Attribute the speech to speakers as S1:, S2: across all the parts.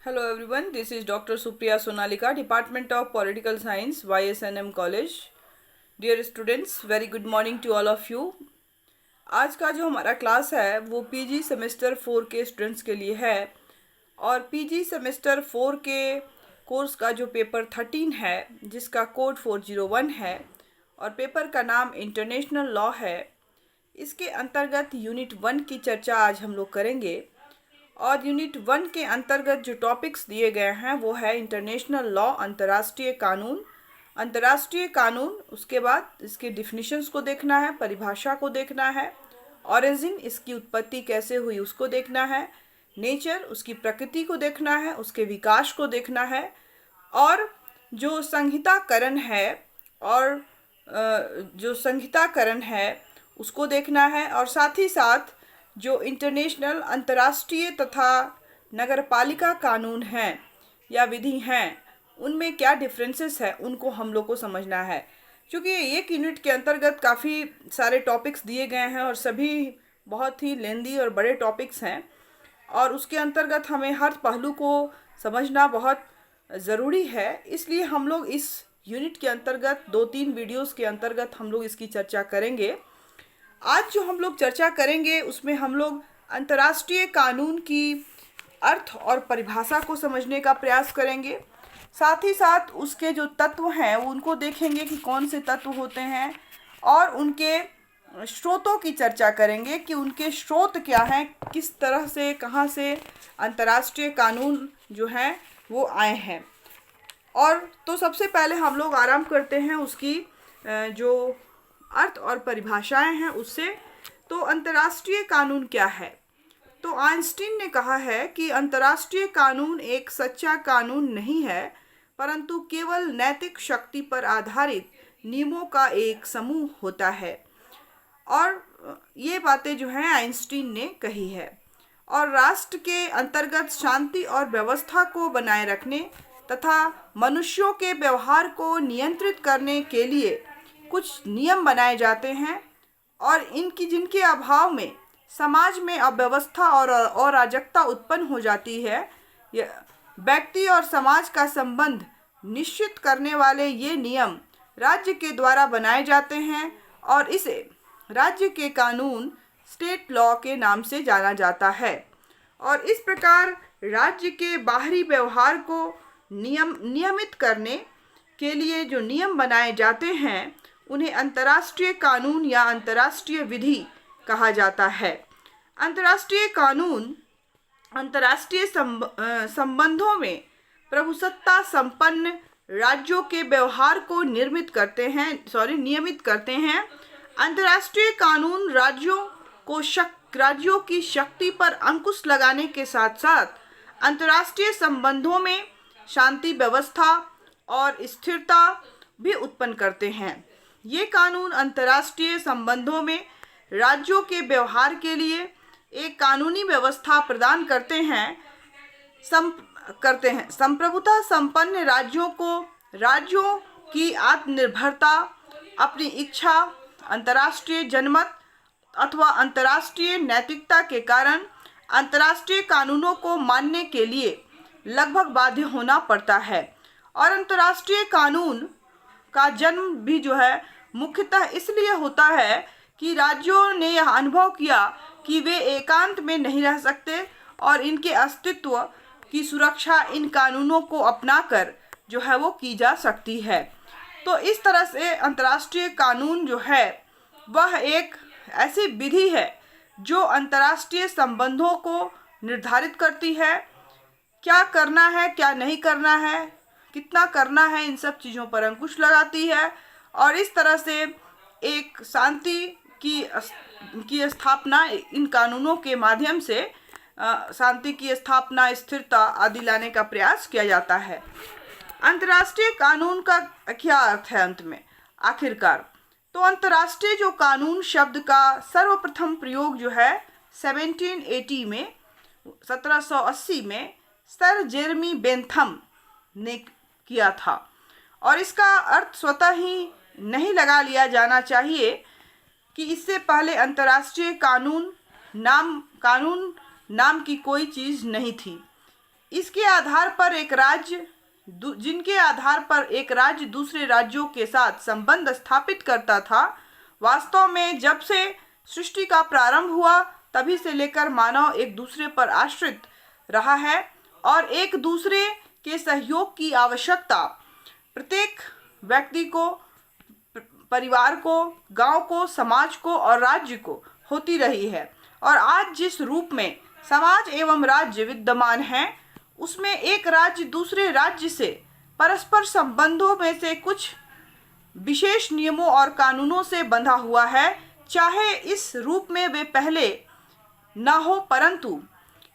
S1: Hello everyone, this is Dr. Supriya Sonalika, Department of Political Science, YSNM College. Dear students, very good morning to all of you. आज का जो हमारा class है वो PG semester 4 के students के लिए है और पीजी सेमेस्टर 4 के कोर्स का जो पेपर 13 है जिसका कोड 401 है और पेपर का नाम इंटरनेशनल लॉ है, इसके अंतर्गत यूनिट 1 की चर्चा आज हम लोग करेंगे। और यूनिट 1 के अंतर्गत जो टॉपिक्स दिए गए हैं वो है इंटरनेशनल लॉ, अंतर्राष्ट्रीय कानून, उसके बाद इसके डिफिनीशंस को देखना है, परिभाषा को देखना है, ऑरिजिन इसकी उत्पत्ति कैसे हुई उसको देखना है, नेचर उसकी प्रकृति को देखना है, उसके विकास को देखना है, और जो संहिताकरण है उसको देखना है, और साथ ही साथ जो इंटरनेशनल अंतर्राष्ट्रीय तथा नगरपालिका कानून हैं या विधि हैं उनमें क्या डिफरेंसेस है उनको हम लोग को समझना है। क्योंकि एक यूनिट के अंतर्गत काफ़ी सारे टॉपिक्स दिए गए हैं और सभी बहुत ही लेंदी और बड़े टॉपिक्स हैं और उसके अंतर्गत हमें हर पहलू को समझना बहुत ज़रूरी है। इसलिए हम लोग इस यूनिट के अंतर्गत 2-3 वीडियोस के अंतर्गत हम लोग इसकी चर्चा करेंगे। आज जो हम लोग चर्चा करेंगे उसमें हम लोग अंतर्राष्ट्रीय कानून की अर्थ और परिभाषा को समझने का प्रयास करेंगे। साथ ही साथ उसके जो तत्व हैं उनको देखेंगे कि कौन से तत्व होते हैं और उनके स्रोतों की चर्चा करेंगे कि उनके स्रोत क्या हैं, किस तरह से कहाँ से अंतर्राष्ट्रीय कानून जो हैं वो आए हैं। और तो सबसे पहले हम लोग आरंभ करते हैं उसकी जो अर्थ और परिभाषाएं हैं उससे। तो अंतर्राष्ट्रीय कानून क्या है? तो आइंस्टीन ने कहा है कि अंतर्राष्ट्रीय कानून एक सच्चा कानून नहीं है परंतु केवल नैतिक शक्ति पर आधारित नियमों का एक समूह होता है। और ये बातें जो हैं आइंस्टीन ने कही है। और राष्ट्र के अंतर्गत शांति और व्यवस्था को बनाए रखने तथा मनुष्यों के व्यवहार को नियंत्रित करने के लिए कुछ नियम बनाए जाते हैं और जिनके अभाव में समाज में अव्यवस्था और अराजकता उत्पन्न हो जाती है। व्यक्ति और समाज का संबंध निश्चित करने वाले ये नियम राज्य के द्वारा बनाए जाते हैं और इसे राज्य के कानून स्टेट लॉ के नाम से जाना जाता है। और इस प्रकार राज्य के बाहरी व्यवहार को नियमित करने के लिए जो नियम बनाए जाते हैं उन्हें अंतर्राष्ट्रीय कानून या अंतर्राष्ट्रीय विधि कहा जाता है। अंतर्राष्ट्रीय कानून अंतर्राष्ट्रीय संबंधों में प्रभुसत्ता संपन्न राज्यों के व्यवहार को नियमित करते हैं। अंतर्राष्ट्रीय कानून राज्यों की शक्ति पर अंकुश लगाने के साथ साथ अंतर्राष्ट्रीय संबंधों में शांति, व्यवस्था और स्थिरता भी उत्पन्न करते हैं। ये कानून अंतर्राष्ट्रीय संबंधों में राज्यों के व्यवहार के लिए एक कानूनी व्यवस्था प्रदान करते हैं। संप्रभुता संपन्न राज्यों की आत्मनिर्भरता, अपनी इच्छा, अंतर्राष्ट्रीय जनमत अथवा अंतर्राष्ट्रीय नैतिकता के कारण अंतर्राष्ट्रीय कानूनों को मानने के लिए लगभग बाध्य होना पड़ता है। और अंतर्राष्ट्रीय कानून का जन्म भी जो है मुख्यतः इसलिए होता है कि राज्यों ने यह अनुभव किया कि वे एकांत में नहीं रह सकते और इनके अस्तित्व की सुरक्षा इन कानूनों को अपनाकर जो है वो की जा सकती है। तो इस तरह से अंतर्राष्ट्रीय कानून जो है वह एक ऐसी विधि है जो अंतर्राष्ट्रीय संबंधों को निर्धारित करती है। क्या करना है, क्या नहीं करना है, कितना करना है, इन सब चीज़ों पर अंकुश लगाती है और इस तरह से एक शांति की स्थापना इन कानूनों के माध्यम से शांति की स्थापना, स्थिरता आदि लाने का प्रयास किया जाता है। अंतर्राष्ट्रीय कानून का क्या अर्थ है अंत में आखिरकार? तो अंतर्राष्ट्रीय जो कानून शब्द का सर्वप्रथम प्रयोग जो है 1780 में सर जेरेमी बेंथम ने किया था और इसका अर्थ स्वतः ही नहीं लगा लिया जाना चाहिए कि इससे पहले अंतर्राष्ट्रीय कानून नाम की कोई चीज़ नहीं थी। इसके आधार पर एक राज्य जिनके आधार पर एक राज्य दूसरे राज्यों के साथ संबंध स्थापित करता था। वास्तव में जब से सृष्टि का प्रारंभ हुआ तभी से लेकर मानव एक दूसरे पर आश्रित रहा है और एक दूसरे के सहयोग की आवश्यकता प्रत्येक व्यक्ति को, परिवार को, गांव को, समाज को और राज्य को होती रही है। और आज जिस रूप में समाज एवं राज्य विद्यमान है उसमें एक राज्य दूसरे राज्य से परस्पर संबंधों में से कुछ विशेष नियमों और कानूनों से बंधा हुआ है। चाहे इस रूप में वे पहले न हो, परंतु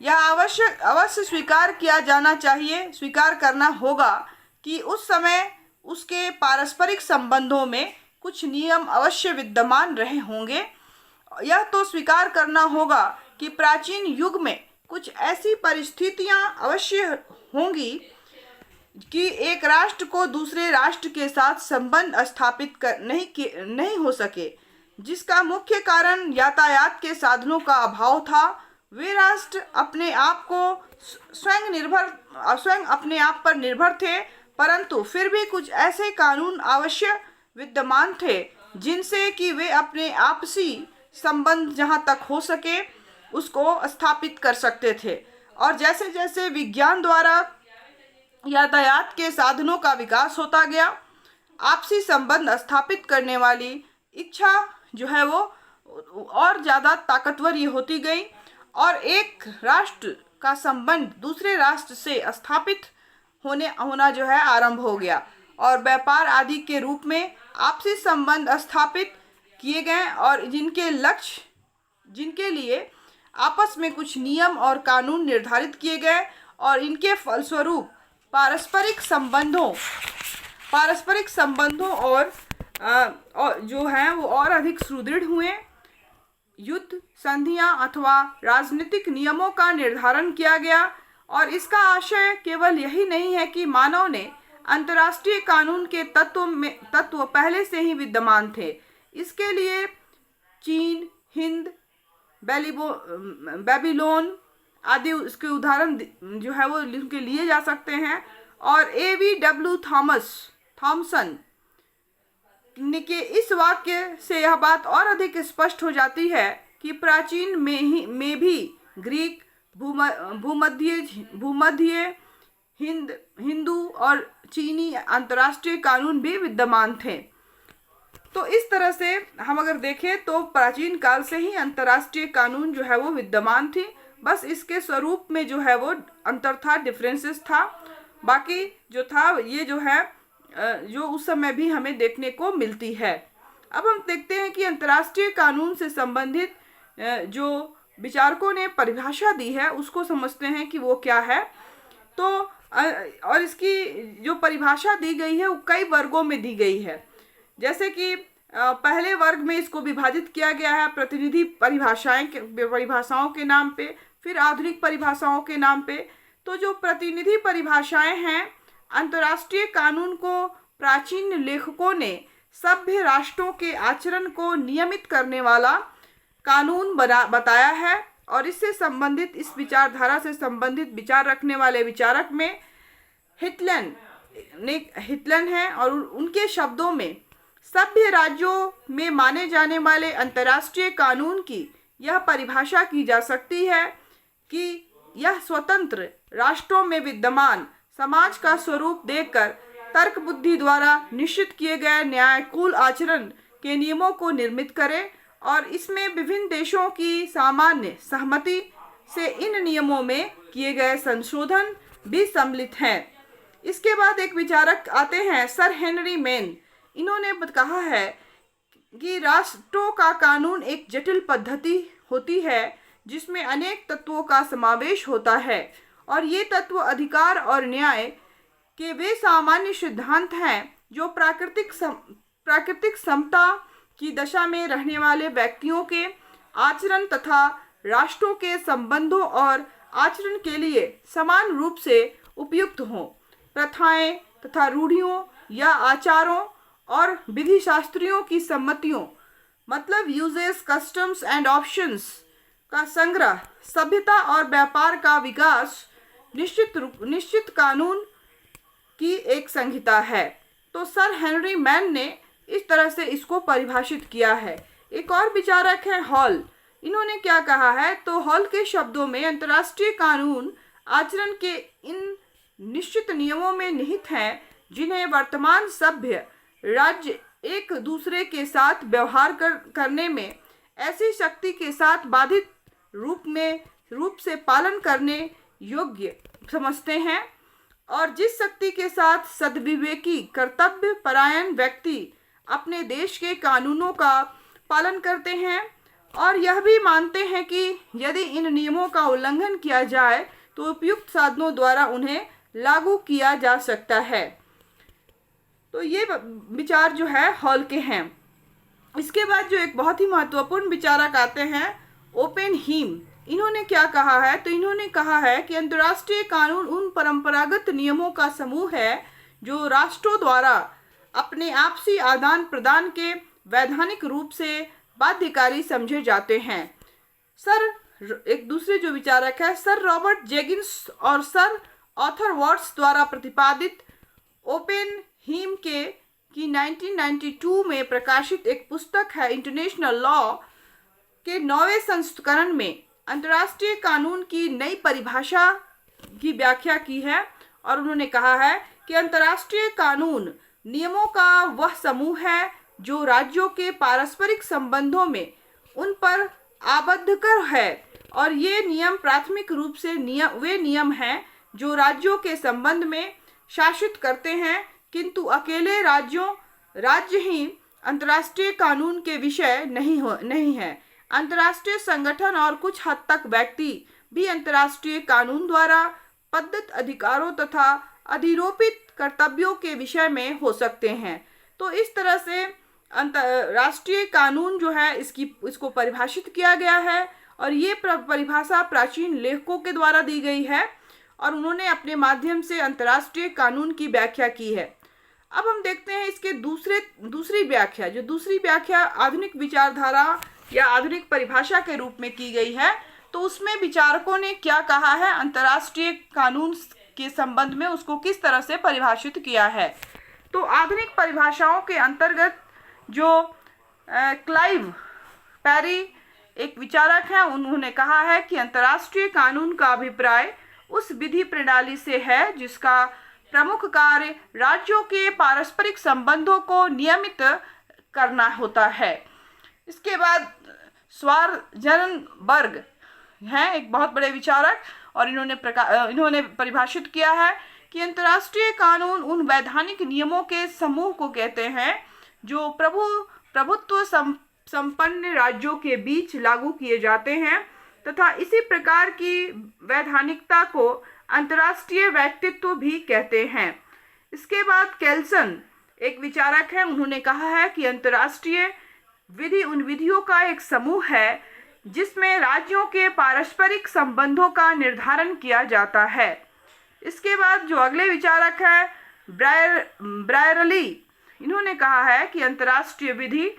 S1: यह अवश्य स्वीकार किया जाना चाहिए, स्वीकार करना होगा कि उस समय उसके पारस्परिक संबंधों में कुछ नियम अवश्य विद्यमान रहे होंगे। यह तो स्वीकार करना होगा कि प्राचीन युग में कुछ ऐसी परिस्थितियां अवश्य होंगी कि एक राष्ट्र को दूसरे राष्ट्र के साथ संबंध स्थापित नहीं हो सके, जिसका मुख्य कारण यातायात के साधनों का अभाव था। वे राष्ट्र अपने आप को स्वयं अपने आप पर निर्भर थे, परंतु फिर भी कुछ ऐसे कानून अवश्य विद्यमान थे जिनसे कि वे अपने आपसी संबंध जहाँ तक हो सके उसको स्थापित कर सकते थे। और जैसे जैसे विज्ञान द्वारा यातायात के साधनों का विकास होता गया, आपसी संबंध स्थापित करने वाली इच्छा जो है वो और ज़्यादा ताकतवर ये होती गई और एक राष्ट्र का संबंध दूसरे राष्ट्र से स्थापित होना जो है आरंभ हो गया और व्यापार आदि के रूप में आपसी संबंध स्थापित किए गए और जिनके लिए आपस में कुछ नियम और कानून निर्धारित किए गए और इनके फलस्वरूप पारस्परिक संबंधों और जो हैं वो और अधिक सुदृढ़ हुए। युद्ध, संधियां अथवा राजनीतिक नियमों का निर्धारण किया गया और इसका आशय केवल यही नहीं है कि मानव ने अंतर्राष्ट्रीय कानून के तत्व पहले से ही विद्यमान थे। इसके लिए चीन, हिंद, बेबीलोन आदि उसके उदाहरण जो है वो उनके लिए जा सकते हैं। और A.V.W. थॉमसन के इस वाक्य से यह बात और अधिक स्पष्ट हो जाती है कि प्राचीन में भी ग्रीक, भूमध्य, हिंदू और चीनी अंतर्राष्ट्रीय कानून भी विद्यमान थे। तो इस तरह से हम अगर देखें तो प्राचीन काल से ही अंतर्राष्ट्रीय कानून जो है वो विद्यमान थी, बस इसके स्वरूप में जो है वो अंतर था, डिफरेंसेस था। बाकी जो था ये जो है जो उस समय भी हमें देखने को मिलती है। अब हम देखते हैं कि अंतर्राष्ट्रीय कानून से संबंधित जो विचारकों ने परिभाषा दी है उसको समझते हैं कि वो क्या है। तो और इसकी जो परिभाषा दी गई है वो कई वर्गों में दी गई है। जैसे कि पहले वर्ग में इसको विभाजित किया गया है प्रतिनिधि परिभाषाओं के नाम पे, फिर आधुनिक परिभाषाओं के नाम पे। तो जो प्रतिनिधि परिभाषाएं हैं, अंतर्राष्ट्रीय कानून को प्राचीन लेखकों ने सभ्य राष्ट्रों के आचरण को नियमित करने वाला कानून बताया है और इससे संबंधित इस विचारधारा से संबंधित विचार रखने वाले विचारक में हिटलन है और उनके शब्दों में सभ्य राज्यों में माने जाने वाले अंतर्राष्ट्रीय कानून की यह परिभाषा की जा सकती है कि यह स्वतंत्र राष्ट्रों में विद्यमान समाज का स्वरूप देखकर तर्क बुद्धि द्वारा निश्चित किए गए न्यायकूल आचरण के नियमों को निर्मित करे और इसमें विभिन्न देशों की सामान्य सहमति से इन नियमों में किए गए संशोधन भी सम्मिलित हैं। इसके बाद एक विचारक आते हैं सर हेनरी मेन। इन्होंने कहा है कि राष्ट्रों का कानून एक जटिल पद्धति होती है जिसमें अनेक तत्वों का समावेश होता है और ये तत्व अधिकार और न्याय के वे सामान्य सिद्धांत हैं जो प्राकृतिक समता की दशा में रहने वाले व्यक्तियों के आचरण तथा राष्ट्रों के संबंधों और आचरण के लिए समान रूप से उपयुक्त हों। प्रथाएं तथा रूढ़ियों या आचारों और विधि शास्त्रियों की सम्मतियों मतलब यूजेस, कस्टम्स एंड ऑप्शंस का संग्रह, सभ्यता और व्यापार का विकास निश्चित कानून की एक संहिता है। तो सर हेनरी मैन ने इस तरह से इसको परिभाषित किया है। एक और विचारक है हॉल। इन्होंने क्या कहा है, तो हॉल के शब्दों में अंतर्राष्ट्रीय कानून आचरण के इन निश्चित नियमों में निहित हैं जिन्हें वर्तमान सभ्य राज्य एक दूसरे के साथ व्यवहार करने में ऐसी शक्ति के साथ बाधित रूप से पालन करने योग्य समझते हैं, और जिस शक्ति के साथ सद्विवेकी कर्तव्य परायण व्यक्ति अपने देश के कानूनों का पालन करते हैं और यह भी मानते हैं कि यदि इन नियमों का उल्लंघन किया जाए तो उपयुक्त साधनों द्वारा उन्हें लागू किया जा सकता है। तो ये विचार जो है हॉल के हैं। इसके बाद जो एक बहुत ही महत्वपूर्ण विचारक आते हैं ओपेनहीम। इन्होंने क्या कहा है, तो इन्होंने कहा है कि अंतर्राष्ट्रीय कानून उन परंपरागत नियमों का समूह है जो राष्ट्रों द्वारा अपने आपसी आदान प्रदान के वैधानिक रूप से बाध्यकारी समझे जाते हैं। एक दूसरे जो विचारक है सर रॉबर्ट जेगिंस और सर आर्थर वाट्स द्वारा प्रतिपादित ओपेनहीम की 1992 में प्रकाशित एक पुस्तक है इंटरनेशनल लॉ के 9वें संस्करण में अंतर्राष्ट्रीय कानून की नई परिभाषा की व्याख्या की है, और उन्होंने कहा है कि अंतर्राष्ट्रीय कानून नियमों का वह समूह है जो राज्यों के पारस्परिक संबंधों में उन पर आबद्धकर है, और ये नियम प्राथमिक रूप से वे नियम हैं जो राज्यों के संबंध में शासित करते हैं, किंतु अकेले राज्य ही अंतर्राष्ट्रीय कानून के विषय नहीं है। अंतर्राष्ट्रीय संगठन और कुछ हद तक व्यक्ति भी अंतर्राष्ट्रीय कानून द्वारा प्रदत्त अधिकारों तथा अधिरोपित कर्तव्यों के विषय में हो सकते हैं। तो इस तरह से अंतर्राष्ट्रीय कानून जो है इसको परिभाषित किया गया है, और ये परिभाषा प्राचीन लेखकों के द्वारा दी गई है और उन्होंने अपने माध्यम से अंतर्राष्ट्रीय कानून की व्याख्या की है। अब हम देखते हैं इसके दूसरी व्याख्या आधुनिक विचारधारा या आधुनिक परिभाषा के रूप में की गई है। तो उसमें विचारकों ने क्या कहा है, अंतर्राष्ट्रीय कानून के संबंध में उसको किस तरह से परिभाषित किया है। तो आधुनिक परिभाषाओं के अंतर्गत जो क्लाइव पेरी एक विचारक हैं, उन्होंने कहा है कि अंतर्राष्ट्रीय कानून का अभिप्राय उस विधि प्रणाली से है जिसका प्रमुख कार्य राज्यों के पारस्परिक संबंधों को नियमित करना होता है। इसके बाद स्वार्जनबर्ग हैं एक बहुत बड़े विचारक, और इन्होंने परिभाषित किया है कि अंतर्राष्ट्रीय कानून उन वैधानिक नियमों के समूह को कहते हैं जो प्रभुत्व संपन्न राज्यों के बीच लागू किए जाते हैं, तथा इसी प्रकार की वैधानिकता को अंतर्राष्ट्रीय व्यक्तित्व भी कहते हैं। इसके बाद केल्सन एक विचारक है, उन्होंने कहा है कि अंतर्राष्ट्रीय विधि उन विधियों का एक समूह है जिसमें राज्यों के पारस्परिक संबंधों का निर्धारण किया जाता है। इसके बाद जो अगले विचारक है ब्रायरली, इन्होंने कहा है कि अंतर्राष्ट्रीय विधि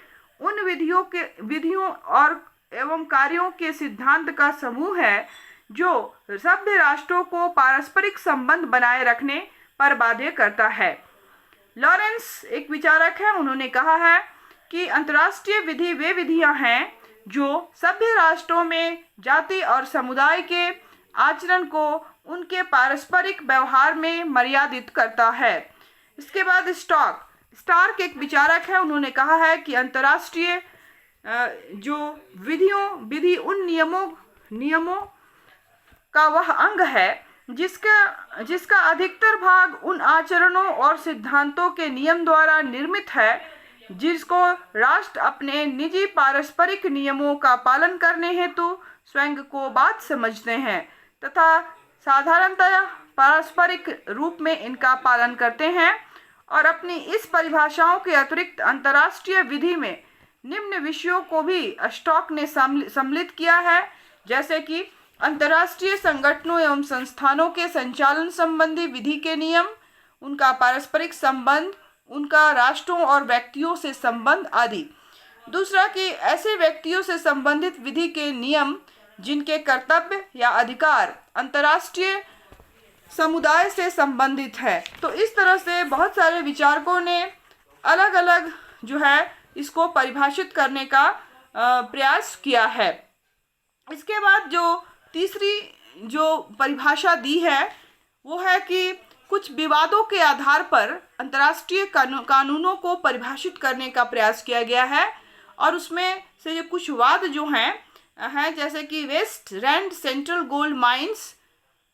S1: उन विधियों और एवं कार्यों के सिद्धांत का समूह है जो सभ्य राष्ट्रों को पारस्परिक संबंध बनाए रखने पर बाध्य करता है। लॉरेंस एक विचारक है, उन्होंने कहा है कि अंतर्राष्ट्रीय विधि वे विधियां हैं जो सभ्य राष्ट्रों में जाति और समुदाय के आचरण को उनके पारस्परिक व्यवहार में मर्यादित करता है। इसके बाद स्टार्क एक विचारक है, उन्होंने कहा है कि अंतर्राष्ट्रीय जो विधि उन नियमों का वह अंग है जिसका अधिकतर भाग उन आचरणों और सिद्धांतों के नियम द्वारा निर्मित है जिसको राष्ट्र अपने निजी पारस्परिक नियमों का पालन करने हेतु स्वयं को बाध्य समझते हैं तथा साधारणतः पारस्परिक रूप में इनका पालन करते हैं। और अपनी इस परिभाषाओं के अतिरिक्त अंतर्राष्ट्रीय विधि में निम्न विषयों को भी स्टॉक ने सम्मिलित किया है, जैसे कि अंतर्राष्ट्रीय संगठनों एवं संस्थानों के संचालन संबंधी विधि के नियम, उनका पारस्परिक संबंध, उनका राष्ट्रों और व्यक्तियों से संबंध आदि। दूसरा कि ऐसे व्यक्तियों से संबंधित विधि के नियम जिनके कर्तव्य या अधिकार अंतर्राष्ट्रीय समुदाय से संबंधित है। तो इस तरह से बहुत सारे विचारकों ने अलग अलग जो है इसको परिभाषित करने का प्रयास किया है। इसके बाद जो तीसरी जो परिभाषा दी है वो है कि कुछ विवादों के आधार पर अंतर्राष्ट्रीय कानूनों को परिभाषित करने का प्रयास किया गया है। और उसमें से जो कुछ वाद जो हैं जैसे कि West Rand Central Gold Mines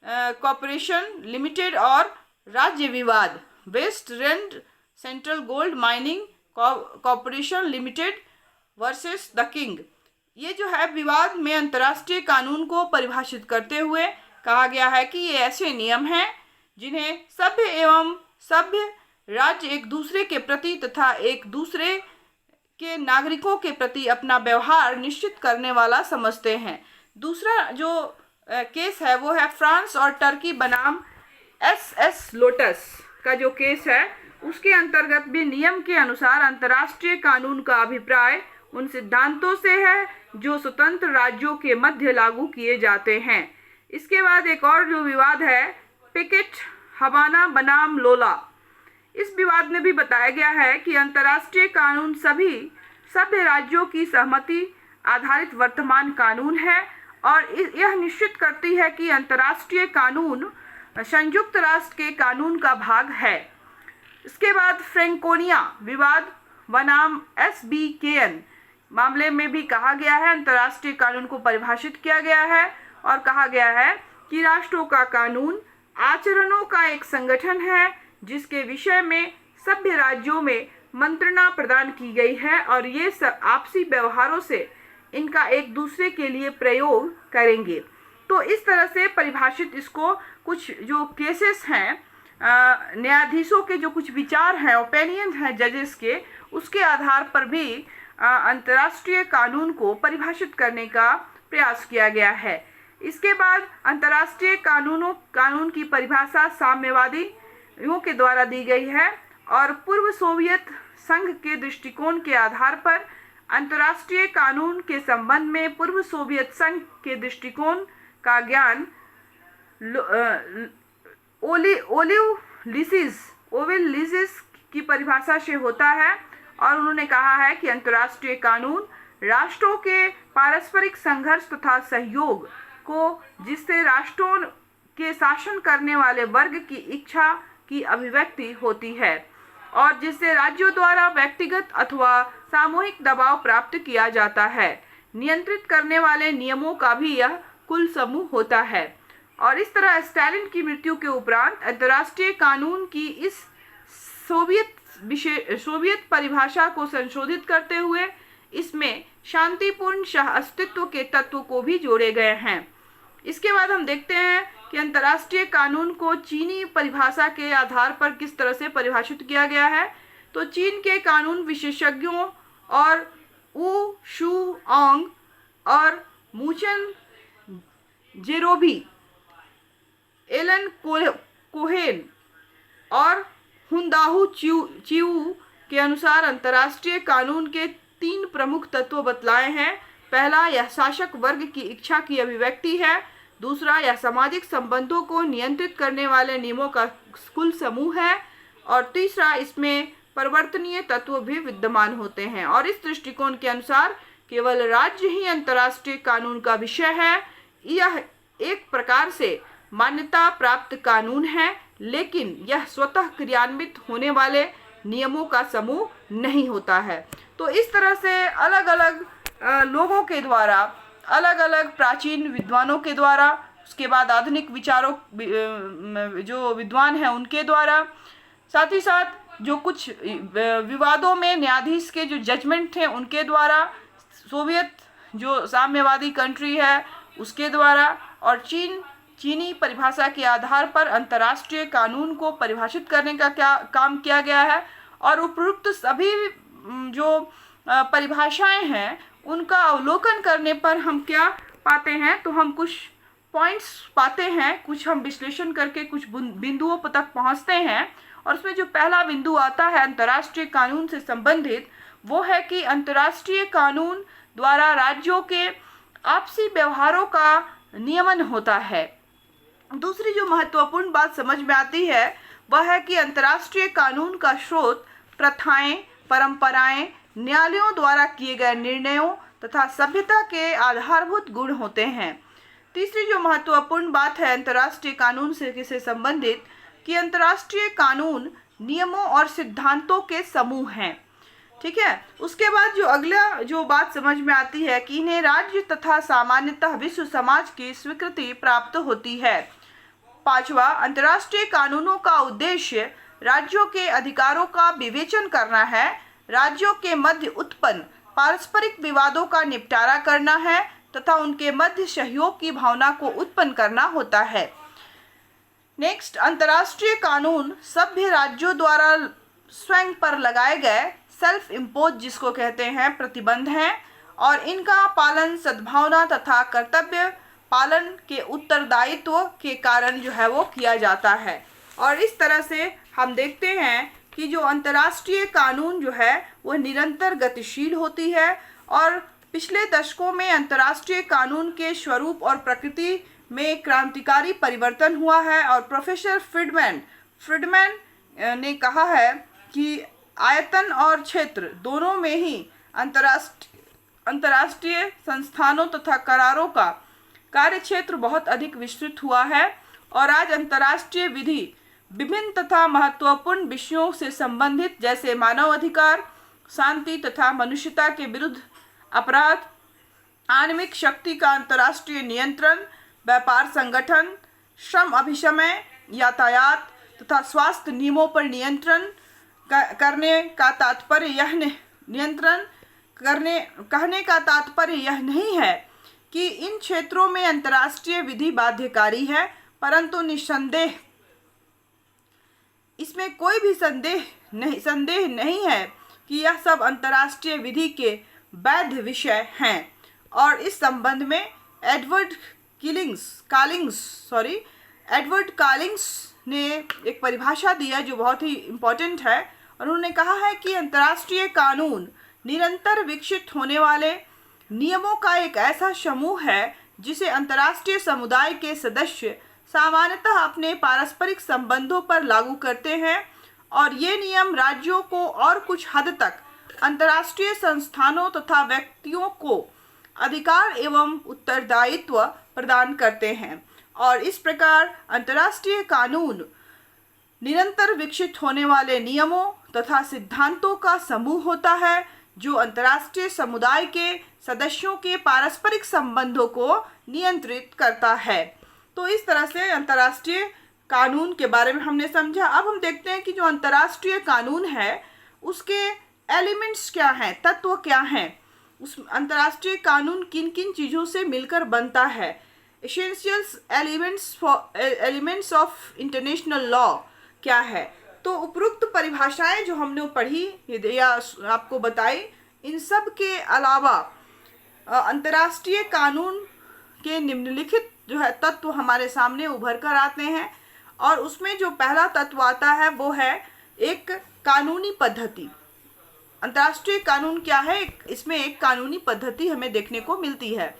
S1: Corporation Limited और राज्य विवाद West Rand Central Gold Mining Corporation Limited versus the King, ये जो है विवाद में अंतर्राष्ट्रीय कानून को परिभाषित करते हुए कहा गया है कि ये ऐसे नियम हैं जिन्हें सभ्य एवं सभ्य राज्य एक दूसरे के प्रति तथा एक दूसरे के नागरिकों के प्रति अपना व्यवहार निश्चित करने वाला समझते हैं। दूसरा जो केस है वो है फ्रांस और टर्की बनाम एस लोटस का जो केस है, उसके अंतर्गत भी नियम के अनुसार अंतर्राष्ट्रीय कानून का अभिप्राय उन सिद्धांतों से है जो स्वतंत्र राज्यों के मध्य लागू किए जाते हैं। इसके बाद एक और जो विवाद है पिकेट हवाना बनाम लोला, इस विवाद में भी बताया गया है कि अंतर्राष्ट्रीय कानून सभी सभ्य राज्यों की सहमति आधारित वर्तमान कानून है और यह निश्चित करती है कि अंतर्राष्ट्रीय कानून संयुक्त राष्ट्र के कानून का भाग है। इसके बाद फ्रैंकोनिया विवाद बनाम SBKN मामले में भी कहा गया है अंतर्राष्ट्रीय कानून को परिभाषित किया गया है और कहा गया है कि राष्ट्रों का कानून आचरणों का एक संगठन है जिसके विषय में सभ्य राज्यों में मंत्रणा प्रदान की गई है और ये सब आपसी व्यवहारों से इनका एक दूसरे के लिए प्रयोग करेंगे। तो इस तरह से परिभाषित इसको कुछ जो केसेस हैं न्यायाधीशों के जो कुछ विचार हैं ओपिनियन हैं जजेस के, उसके आधार पर भी अंतर्राष्ट्रीय कानून को परिभाषित करने का प्रयास किया गया है। इसके बाद अंतर्राष्ट्रीय कानून की परिभाषा साम्यवादियों के द्वारा दी गई है और पूर्व सोवियत संघ के दृष्टिकोण के आधार पर अंतर्राष्ट्रीय कानून के संबंध में पूर्व सोवियत संघ के दृष्टिकोण का ज्ञान ओलिव लिसिस की परिभाषा से होता है और उन्होंने कहा है कि अंतर्राष्ट्रीय कानून राष्ट्रों के पारस्परिक संघर्ष तथा सहयोग को जिससे राष्ट्रों के शासन करने वाले वर्ग की इच्छा की अभिव्यक्ति होती है और जिससे राज्यों द्वारा व्यक्तिगत अथवा सामूहिक दबाव प्राप्त किया जाता है, नियंत्रित करने वाले नियमों का भी यह कुल समूह होता है। और इस तरह स्टालिन की मृत्यु के उपरांत अंतर्राष्ट्रीय कानून की इस सोवियत परिभाषा को संशोधित करते हुए इसमें शांतिपूर्ण सह अस्तित्व के तत्व को भी जोड़े गए हैं। इसके बाद हम देखते हैं कि अंतर्राष्ट्रीय कानून को चीनी परिभाषा के आधार पर किस तरह से परिभाषित किया गया है। तो चीन के कानून विशेषज्ञों और ऊ शू ओंग और मूचन जेरोबी, एलन कोहेन और हुंदाहू चिऊ के अनुसार अंतर्राष्ट्रीय कानून के 3 प्रमुख तत्व बतलाए हैं। पहला, यह शासक वर्ग की इच्छा की अभिव्यक्ति है। दूसरा, यह सामाजिक संबंधों को नियंत्रित करने वाले नियमों का कुल समूह है और तीसरा, इसमें परिवर्तनीय तत्व भी विद्यमान होते हैं। और इस दृष्टिकोण के अनुसार केवल राज्य ही अंतर्राष्ट्रीय कानून का विषय है। यह एक प्रकार से मान्यता प्राप्त कानून है, लेकिन यह स्वतः क्रियान्वित होने वाले नियमों का समूह नहीं होता है। तो इस तरह से अलग अलग लोगों के द्वारा, अलग अलग प्राचीन विद्वानों के द्वारा, उसके बाद आधुनिक विचारों जो विद्वान हैं उनके द्वारा, साथ ही साथ जो कुछ विवादों में न्यायाधीश के जो जजमेंट थे उनके द्वारा, सोवियत जो साम्यवादी कंट्री है उसके द्वारा और चीनी परिभाषा के आधार पर अंतर्राष्ट्रीय कानून को परिभाषित करने का क्या काम किया गया है। और उपरोक्त सभी जो परिभाषाएं हैं उनका अवलोकन करने पर हम क्या पाते हैं, तो हम कुछ पॉइंट्स पाते हैं, कुछ हम विश्लेषण करके कुछ बिंदुओं तक पहुंचते हैं। और उसमें जो पहला बिंदु आता है अंतर्राष्ट्रीय कानून से संबंधित, वो है कि अंतर्राष्ट्रीय कानून द्वारा राज्यों के आपसी व्यवहारों का नियमन होता है। दूसरी जो महत्वपूर्ण बात समझ में आती है वह है कि अंतर्राष्ट्रीय कानून का स्रोत प्रथाएं, परंपराएं, न्यायालयों द्वारा किए गए निर्णयों तथा सभ्यता के आधारभूत गुण होते हैं। तीसरी जो महत्वपूर्ण बात है अंतर्राष्ट्रीय कानून से संबंधित कि अंतर्राष्ट्रीय कानून नियमों और सिद्धांतों के समूह हैं। ठीक है। उसके बाद जो अगला जो बात समझ में आती है कि इन्हें राज्य तथा सामान्यतः विश्व समाज की स्वीकृति प्राप्त होती है। पांचवा, अंतर्राष्ट्रीय कानूनों का उद्देश्य राज्यों के अधिकारों का विवेचन करना है, राज्यों के मध्य उत्पन्न पारस्परिक विवादों का निपटारा करना है तथा उनके मध्य सहयोग की भावना को उत्पन्न करना होता है। नेक्स्ट, अंतर्राष्ट्रीय कानून सभ्य राज्यों द्वारा स्वयं पर लगाए गए सेल्फ इम्पोज जिसको कहते हैं प्रतिबंध हैं और इनका पालन सद्भावना तथा कर्तव्य पालन के उत्तरदायित्व के कारण जो है वो किया जाता है। और इस तरह से हम देखते हैं कि जो अंतर्राष्ट्रीय कानून जो है वह निरंतर गतिशील होती है और पिछले दशकों में अंतर्राष्ट्रीय कानून के स्वरूप और प्रकृति में क्रांतिकारी परिवर्तन हुआ है। और प्रोफेसर फ्रीडमैन ने कहा है कि आयतन और क्षेत्र दोनों में ही अंतर्राष्ट्रीय संस्थानों तथा करारों का कार्यक्षेत्र बहुत अधिक विस्तृत हुआ है और आज अंतर्राष्ट्रीय विधि विभिन्न तथा महत्वपूर्ण विषयों से संबंधित जैसे मानव अधिकार, शांति तथा मनुष्यता के विरुद्ध अपराध, आणविक शक्ति का अंतर्राष्ट्रीय नियंत्रण, व्यापार संगठन, श्रम अभिशमन, यातायात तथा स्वास्थ्य नियमों पर नियंत्रण करने का तात्पर्य यह कहने का तात्पर्य यह नहीं है कि इन क्षेत्रों में अंतर्राष्ट्रीय विधि बाध्यकारी है, परंतु निस्संदेह इसमें कोई भी संदेह नहीं है कि यह सब अंतर्राष्ट्रीय विधि के वैध विषय हैं। और इस संबंध में एडवर्ड कॉलिंग्स ने एक परिभाषा दी है जो बहुत ही इम्पोर्टेंट है। और उन्होंने कहा है कि अंतर्राष्ट्रीय कानून निरंतर विकसित होने वाले नियमों का एक ऐसा समूह है जिसे अंतर्राष्ट्रीय समुदाय के सदस्य सामान्यतः अपने पारस्परिक संबंधों पर लागू करते हैं और ये नियम राज्यों को और कुछ हद तक अंतर्राष्ट्रीय संस्थानों तथा व्यक्तियों को अधिकार एवं उत्तरदायित्व प्रदान करते हैं। और इस प्रकार अंतर्राष्ट्रीय कानून निरंतर विकसित होने वाले नियमों तथा सिद्धांतों का समूह होता है जो अंतर्राष्ट्रीय समुदाय के सदस्यों के पारस्परिक संबंधों को नियंत्रित करता है। तो इस तरह से अंतर्राष्ट्रीय कानून के बारे में हमने समझा। अब हम देखते हैं कि जो अंतर्राष्ट्रीय कानून है उसके एलिमेंट्स क्या हैं, तत्व क्या हैं, उस अंतर्राष्ट्रीय कानून किन किन चीज़ों से मिलकर बनता है। Essentials elements of international law क्या है। तो उपरोक्त परिभाषाएं जो हमने पढ़ी या आपको बताई, इन सब के अलावा अंतर्राष्ट्रीय कानून के निम्नलिखित जो है तत्व हमारे सामने उभर कर आते हैं। और उसमें जो पहला तत्व आता है वो है एक कानूनी पद्धति। अंतर्राष्ट्रीय कानून क्या है, इसमें एक कानूनी पद्धति हमें देखने को मिलती है।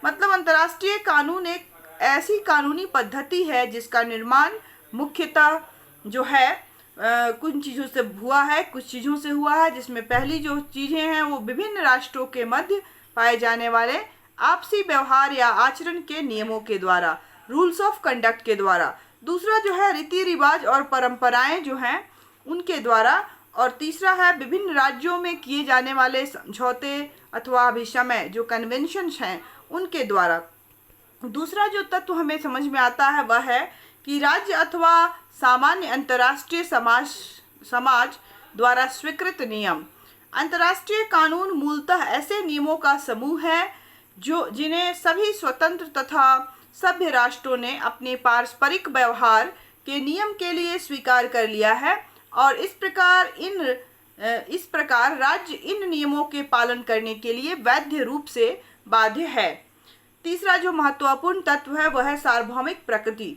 S1: मतलब अंतर्राष्ट्रीय कानून एक ऐसी कानूनी पद्धति है जिसका निर्माण मुख्यतः जो है कुछ चीज़ों से हुआ है, कुछ चीज़ों से हुआ है, जिसमें पहली जो चीज़ें हैं वो विभिन्न राष्ट्रों के मध्य पाए जाने वाले आपसी व्यवहार या आचरण के नियमों के द्वारा, रूल्स ऑफ कंडक्ट के द्वारा। दूसरा जो है रीति रिवाज और परंपराएं जो हैं उनके द्वारा। और तीसरा है विभिन्न राज्यों में किए जाने वाले समझौते अथवा अभिशमय जो कन्वेंशंस हैं उनके द्वारा। दूसरा जो तत्व हमें समझ में आता है वह है कि राज्य अथवा सामान्य अंतर्राष्ट्रीय समाज द्वारा स्वीकृत नियम। अंतर्राष्ट्रीय कानून मूलतः ऐसे नियमों का समूह है जिन्हें सभी स्वतंत्र तथा सभ्य राष्ट्रों ने अपने पारस्परिक व्यवहार के नियम के लिए स्वीकार कर लिया है और इस प्रकार राज्य इन नियमों के पालन करने के लिए वैध रूप से बाध्य है। तीसरा जो महत्वपूर्ण तत्व है वह है सार्वभौमिक प्रकृति।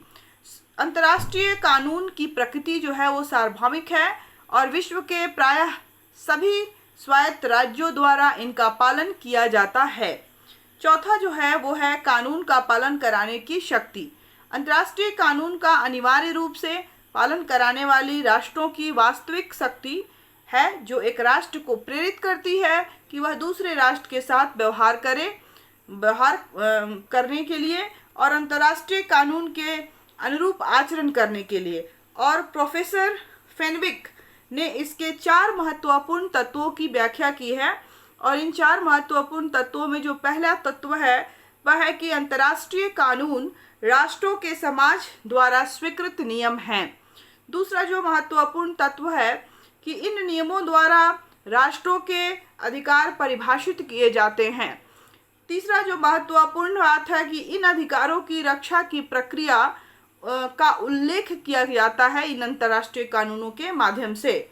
S1: अंतर्राष्ट्रीय कानून की प्रकृति जो है वो सार्वभौमिक है और विश्व के प्रायः सभी स्वायत्त राज्यों द्वारा इनका पालन किया जाता है। चौथा जो है वो है कानून का पालन कराने की शक्ति। अंतर्राष्ट्रीय कानून का अनिवार्य रूप से पालन कराने वाली राष्ट्रों की वास्तविक शक्ति है, जो एक राष्ट्र को प्रेरित करती है कि वह दूसरे राष्ट्र के साथ व्यवहार करने के लिए और अंतर्राष्ट्रीय कानून के अनुरूप आचरण करने के लिए। और प्रोफेसर फेनविक ने इसके 4 महत्वपूर्ण तत्वों की व्याख्या की है, और इन 4 महत्वपूर्ण तत्वों में जो पहला तत्व है वह है कि अंतर्राष्ट्रीय कानून राष्ट्रों के समाज द्वारा स्वीकृत नियम हैं। दूसरा जो महत्वपूर्ण तत्व है कि इन नियमों द्वारा राष्ट्रों के अधिकार परिभाषित किए जाते हैं। तीसरा जो महत्वपूर्ण बात है कि इन अधिकारों की रक्षा की प्रक्रिया का उल्लेख किया जाता है इन अंतर्राष्ट्रीय कानूनों के माध्यम से।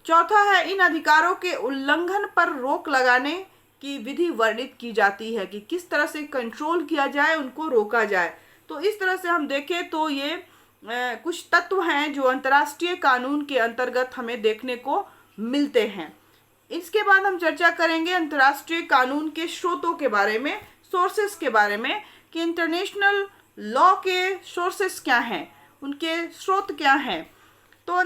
S1: चौथा है, इन अधिकारों के उल्लंघन पर रोक लगाने की विधि वर्णित की जाती है कि किस तरह से कंट्रोल किया जाए, उनको रोका जाए। तो इस तरह से हम देखें तो ये कुछ तत्व हैं जो अंतर्राष्ट्रीय कानून के अंतर्गत हमें देखने को मिलते हैं। इसके बाद हम चर्चा करेंगे अंतर्राष्ट्रीय कानून के स्रोतों के बारे में, सोर्सेस के बारे में, कि इंटरनेशनल लॉ के सोर्सेस क्या हैं, उनके स्रोत क्या हैं। तो